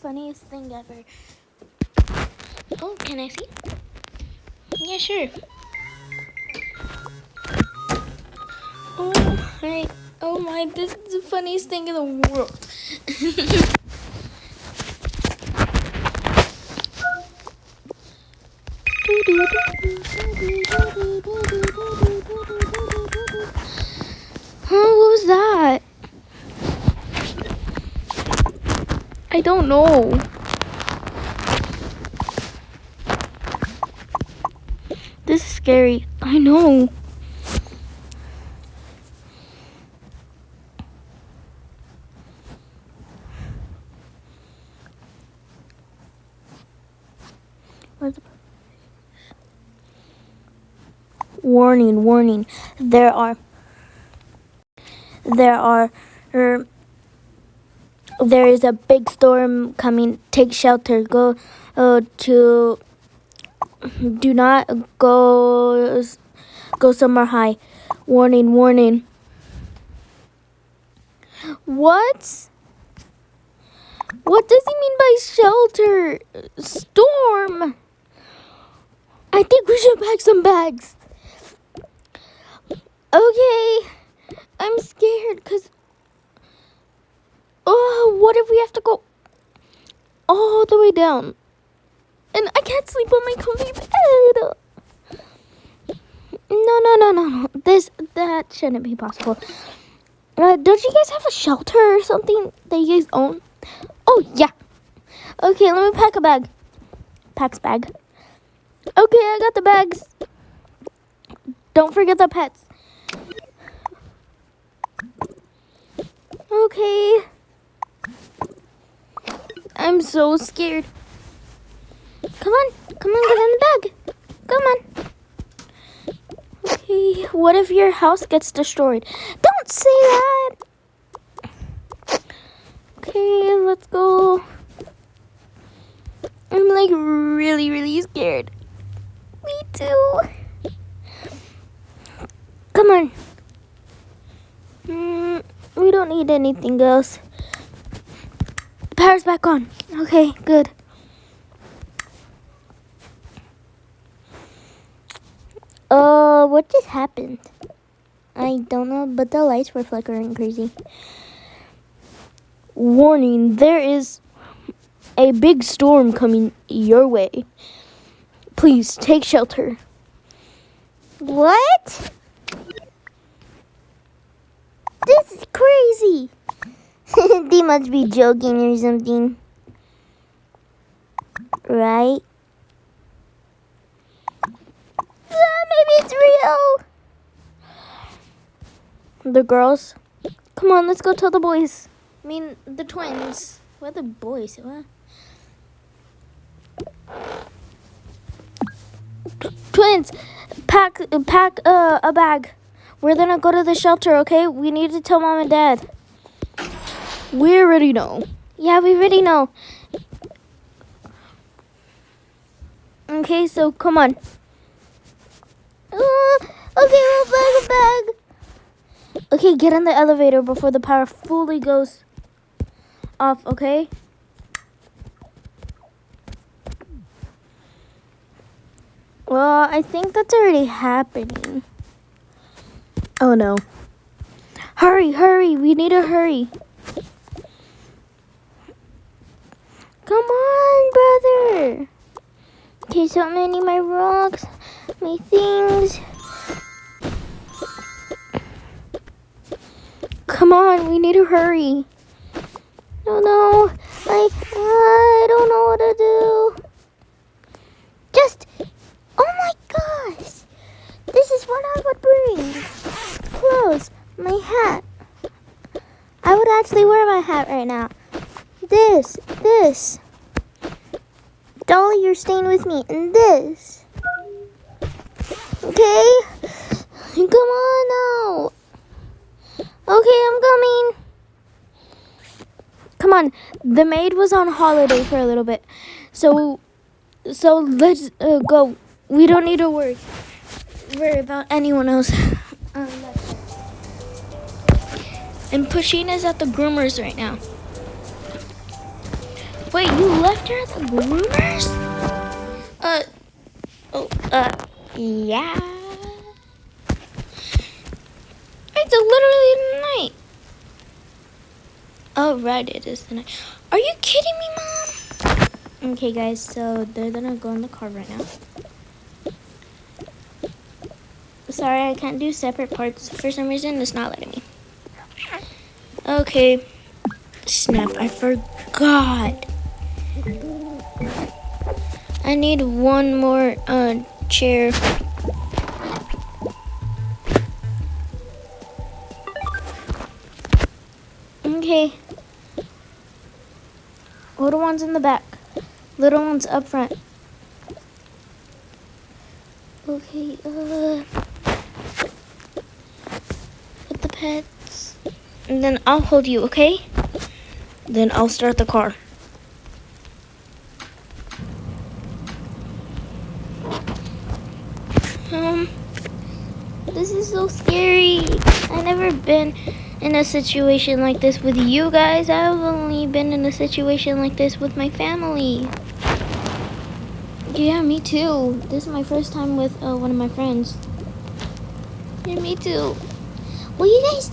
funniest thing ever. Oh, can I see? Yeah, sure. Oh my, this is the funniest thing in the world. What was that? I don't know. This is scary. I know. Warning. There is a big storm coming. Take shelter. Do not go somewhere high. Warning. What? What does he mean by shelter? Storm. I think we should pack some bags. Okay. I'm scared because what if we have to go all the way down? And I can't sleep on my comfy bed. No. That shouldn't be possible. Don't you guys have a shelter or something that you guys own? Oh, yeah. Okay, let me pack a bag. Pack's bag. Okay, I got the bags. Don't forget the pets. Okay. I'm so scared. Come on, get in the bag. Come on. Okay, what if your house gets destroyed? Don't say that. Okay, let's go. I'm like really scared. Me too. Come on. We don't need anything else. The power's back on. Okay, good. What just happened? I don't know, but the lights were flickering crazy. Warning, there is a big storm coming your way. Please take shelter. What? This is crazy. They must be joking or something. Right? Maybe it's real. The girls. Come on, let's go tell the boys. I mean, the twins. What are the boys? What? Twins, pack a bag. We're gonna go to the shelter, okay? We need to tell Mom and Dad. We already know. Yeah, we already know. Okay, so come on. Okay, we'll pack a bag. Okay, get in the elevator before the power fully goes off, okay? Well, I think that's already happening. Oh no. Hurry, we need to hurry. Come on, brother. Okay, so I'm gonna need my rocks, my things. Come on, we need to hurry. No, I don't know what to do. Oh my gosh. This is what I would bring. Clothes, my hat. I would actually wear my hat right now. This. Dolly, you're staying with me. And this. Okay? Come on now. Okay, I'm coming. Come on. The maid was on holiday for a little bit. So let's go. We don't need to worry about anyone else. And Pusheen is at the groomers right now. Wait. Wait, you left her at the groomers? Yeah. It's literally night. Oh, right, it is the night. Are you kidding me, Mom? Okay, guys, so they're gonna go in the car right now. Sorry, I can't do separate parts. For some reason, it's not letting me. Okay. Snap, I forgot. I need one more chair. Okay. Little one's in the back. Little one's up front. Okay, put the pets. And then I'll hold you, okay? Then I'll start the car. This is so scary. I've never been in a situation like this with you guys. I've only been in a situation like this with my family. Yeah, me too. This is my first time with one of my friends. Yeah, me too. Will you guys